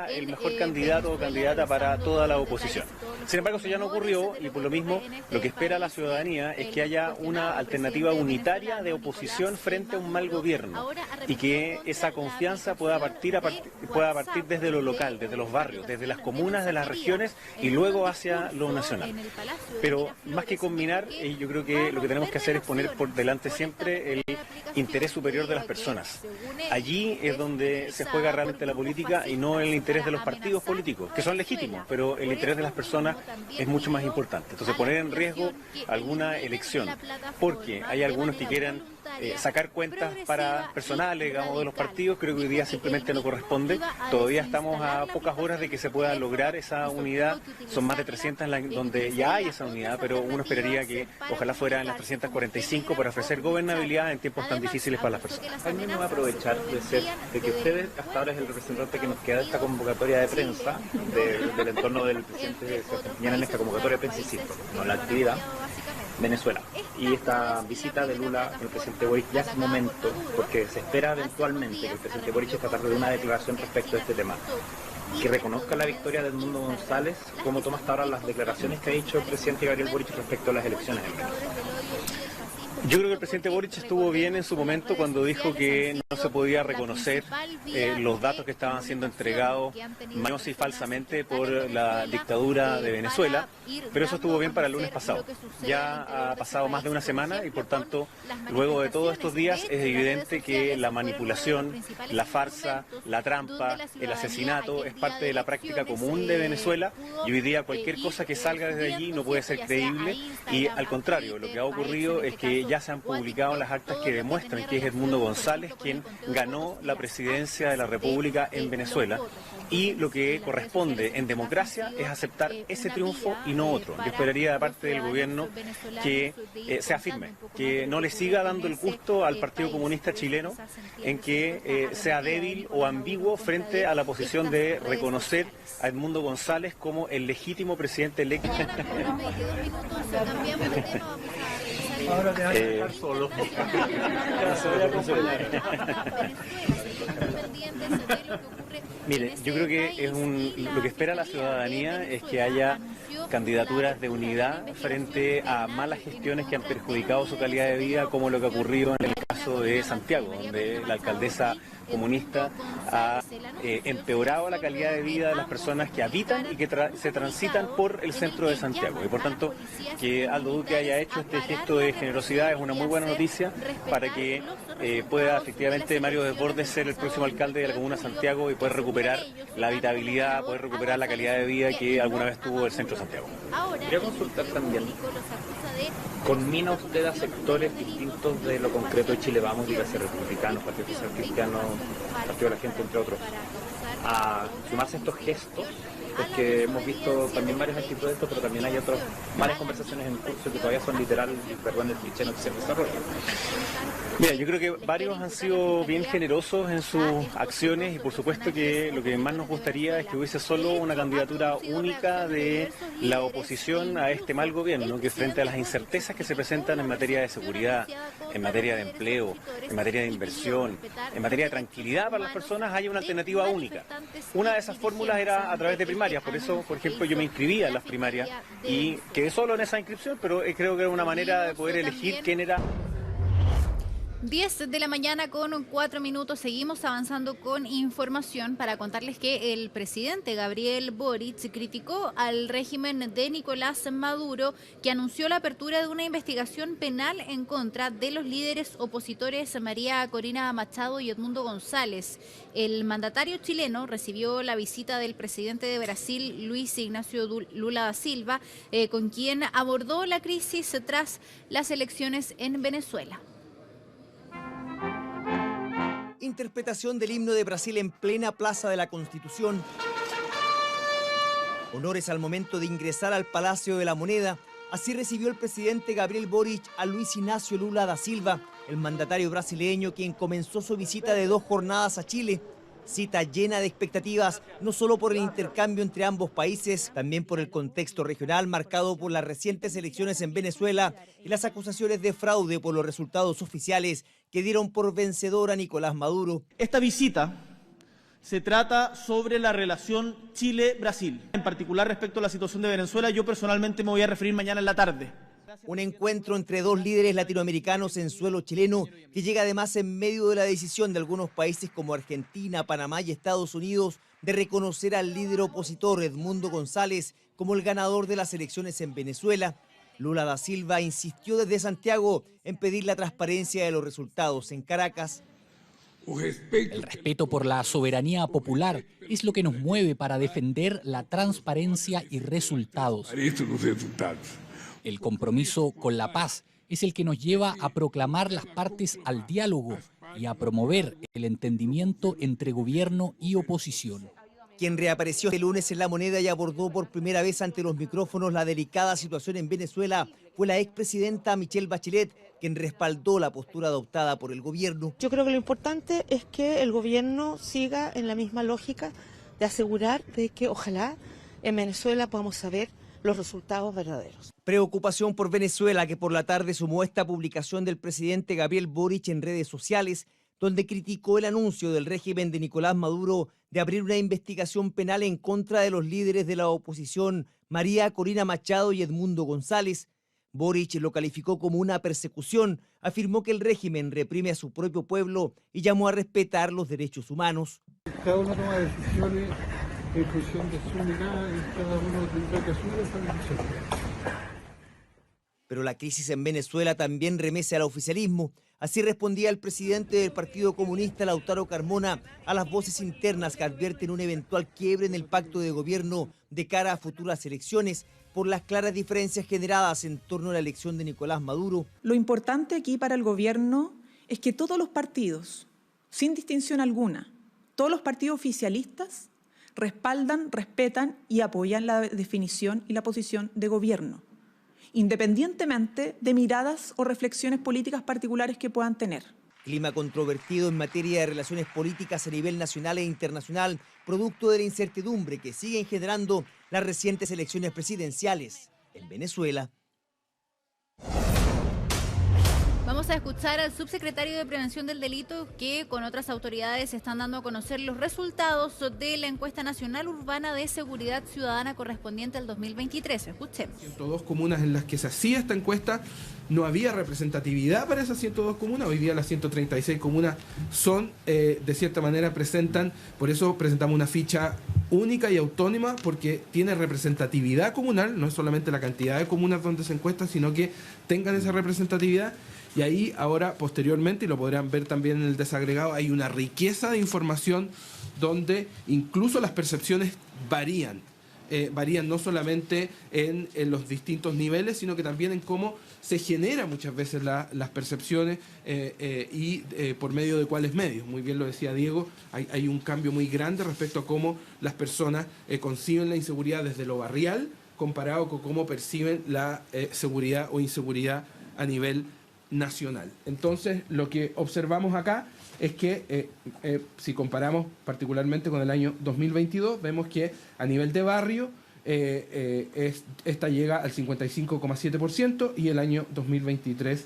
fuera el mejor candidato o candidata para toda la oposición. Sin embargo, eso ya no ocurrió y por lo mismo lo que espera la ciudadanía es que haya una alternativa unitaria de oposición frente a un mal gobierno y que esa confianza pueda partir desde lo local, desde los barrios, desde las comunas, de las regiones y luego hacia lo nacional. Pero más que combinar, yo creo que lo que tenemos que hacer es poner por delante siempre el interés superior de las personas. Allí es donde se juega realmente la política y no el interés de los partidos políticos, que son legítimos, pero el interés de las personas es mucho más importante. Entonces poner en riesgo alguna elección, porque hay algunos que quieran sacar cuentas para personales, digamos, de los partidos, creo que hoy día simplemente no corresponde. Todavía estamos a pocas horas de que se pueda lograr esa unidad, son más de 300 donde ya hay esa unidad, pero uno esperaría que ojalá fuera en las 345 para ofrecer gobernabilidad en tiempos tan difíciles para las personas. Al menos va a aprovechar de que ustedes hasta ahora es el representante que nos queda de esta convocatoria de prensa, del entorno del presidente Sebastián en esta convocatoria de prensa, insisto, no la actividad, Venezuela. Y esta visita de Lula al presidente Boric ya es momento, porque se espera eventualmente que el presidente Boric esta tarde dé una declaración respecto a este tema. Que reconozca la victoria de Edmundo González, como toma hasta ahora las declaraciones que ha dicho el presidente Gabriel Boric respecto a las elecciones en Venezuela. Yo creo que el presidente Boric estuvo bien en su momento cuando dijo que no se podía reconocer los datos que estaban siendo entregados mañosa y falsamente por la dictadura de Venezuela, pero eso estuvo bien para el lunes pasado. Ya ha pasado más de una semana y por tanto, luego de todos estos días es evidente que la manipulación, la farsa, la trampa, el asesinato es parte de la práctica común de Venezuela y hoy día cualquier cosa que salga desde allí no puede ser creíble y al contrario, lo que ha ocurrido es que ya se han publicado las actas que demuestran que es Edmundo González quien ganó la presidencia de la República en Venezuela y lo que corresponde en democracia es aceptar ese triunfo y no otro. Yo esperaría de parte del gobierno que sea firme, que no le siga dando el gusto al Partido Comunista Chileno en que sea débil o ambiguo frente a la posición de reconocer a Edmundo González como el legítimo presidente electo. Ahora te vas a dejar solo. Mire, yo creo que lo que espera la ciudadanía es que haya candidaturas de unidad frente a malas gestiones que han perjudicado su calidad de vida, como lo que ha ocurrido en el caso de Santiago, donde la alcaldesa comunista ha empeorado la calidad de vida de las personas que habitan y que se transitan por el centro de Santiago. Y por tanto, que Aldo Duque haya hecho este gesto de generosidad es una muy buena noticia para que pueda efectivamente Mario Desbordes ser el próximo alcalde de la comuna de Santiago y poder recuperar la habitabilidad, poder recuperar la calidad de vida que alguna vez tuvo el centro de Santiago. Quería consultar también, ¿conmina usted a sectores distintos de lo concreto de Chile Vamos, dígase republicanos, Partido Social Cristiano, Partido de la Gente, entre otros, a sumarse a estos gestos? Porque hemos visto también varias actitudes de esto, pero también hay varias conversaciones en curso que todavía son literal, perdón el cliché, no que se desarrollan. Mira, yo creo que varios han sido bien generosos en sus acciones y por supuesto que lo que más nos gustaría es que hubiese solo una candidatura única de la oposición a este mal gobierno, que frente a las incertezas que se presentan en materia de seguridad, en materia de empleo, en materia de inversión, en materia de tranquilidad para las personas, haya una alternativa única. Una de esas fórmulas era a través de primarias, por eso, por ejemplo, yo me inscribía en las primarias y quedé solo en esa inscripción, pero creo que era una manera de poder elegir quién era. 10 de la mañana con 4 minutos, seguimos avanzando con información para contarles que el presidente Gabriel Boric criticó al régimen de Nicolás Maduro, que anunció la apertura de una investigación penal en contra de los líderes opositores María Corina Machado y Edmundo González. El mandatario chileno recibió la visita del presidente de Brasil, Luis Ignacio Lula da Silva, con quien abordó la crisis tras las elecciones en Venezuela. Interpretación del himno de Brasil en plena Plaza de la Constitución. Honores al momento de ingresar al Palacio de la Moneda. Así recibió el presidente Gabriel Boric a Luis Ignacio Lula da Silva, el mandatario brasileño quien comenzó su visita de 2 jornadas a Chile. Cita llena de expectativas, no solo por el intercambio entre ambos países, también por el contexto regional marcado por las recientes elecciones en Venezuela y las acusaciones de fraude por los resultados oficiales que dieron por vencedor a Nicolás Maduro. Esta visita Se trata sobre la relación Chile-Brasil. En particular respecto a la situación de Venezuela, yo personalmente me voy a referir mañana en la tarde. Un encuentro entre dos líderes latinoamericanos en suelo chileno que llega además en medio de la decisión de algunos países como Argentina, Panamá y Estados Unidos de reconocer al líder opositor Edmundo González como el ganador de las elecciones en Venezuela. Lula da Silva insistió desde Santiago en pedir la transparencia de los resultados en Caracas. El respeto por la soberanía popular es lo que nos mueve para defender la transparencia y resultados. El compromiso con la paz es el que nos lleva a proclamar las partes al diálogo y a promover el entendimiento entre gobierno y oposición. Quien reapareció este lunes en La Moneda y abordó por primera vez ante los micrófonos la delicada situación en Venezuela fue la expresidenta Michelle Bachelet, quien respaldó la postura adoptada por el gobierno. Yo creo que lo importante es que el gobierno siga en la misma lógica de asegurar de que ojalá en Venezuela podamos saber los resultados verdaderos. Preocupación por Venezuela, que por la tarde sumó esta publicación del presidente Gabriel Boric en redes sociales, donde criticó el anuncio del régimen de Nicolás Maduro de abrir una investigación penal en contra de los líderes de la oposición, María Corina Machado y Edmundo González. Boric lo calificó como una persecución, afirmó que el régimen reprime a su propio pueblo y llamó a respetar los derechos humanos. Cada uno toma decisiones en función de su mirada y cada uno tendrá que asumir esa decisión. Pero la crisis en Venezuela también remece al oficialismo. Así respondía el presidente del Partido Comunista, Lautaro Carmona, a las voces internas que advierten un eventual quiebre en el pacto de gobierno de cara a futuras elecciones por las claras diferencias generadas en torno a la elección de Nicolás Maduro. Lo importante aquí para el gobierno es que todos los partidos, sin distinción alguna, todos los partidos oficialistas respaldan, respetan y apoyan la definición y la posición de gobierno, independientemente de miradas o reflexiones políticas particulares que puedan tener. Clima controvertido en materia de relaciones políticas a nivel nacional e internacional, producto de la incertidumbre que siguen generando las recientes elecciones presidenciales en Venezuela. Vamos a escuchar al subsecretario de Prevención del Delito que con otras autoridades están dando a conocer los resultados de la encuesta nacional urbana de seguridad ciudadana correspondiente al 2023. Escuchemos. 102 comunas en las que se hacía esta encuesta, no había representatividad para esas 102 comunas. Hoy día las 136 comunas son, de cierta manera, presentan, por eso presentamos una ficha única y autónoma, porque tiene representatividad comunal, no es solamente la cantidad de comunas donde se encuesta, sino que tengan esa representatividad. Y ahí ahora, posteriormente, y lo podrán ver también en el desagregado, hay una riqueza de información donde incluso las percepciones varían. Varían no solamente en los distintos niveles, sino que también en cómo se generan muchas veces las percepciones y por medio de cuáles medios. Muy bien lo decía Diego, hay un cambio muy grande respecto a cómo las personas conciben la inseguridad desde lo barrial comparado con cómo perciben la seguridad o inseguridad a nivel nacional. Entonces, lo que observamos acá es que si comparamos particularmente con el año 2022, vemos que a nivel de barrio esta llega al 55,7% y el año 2023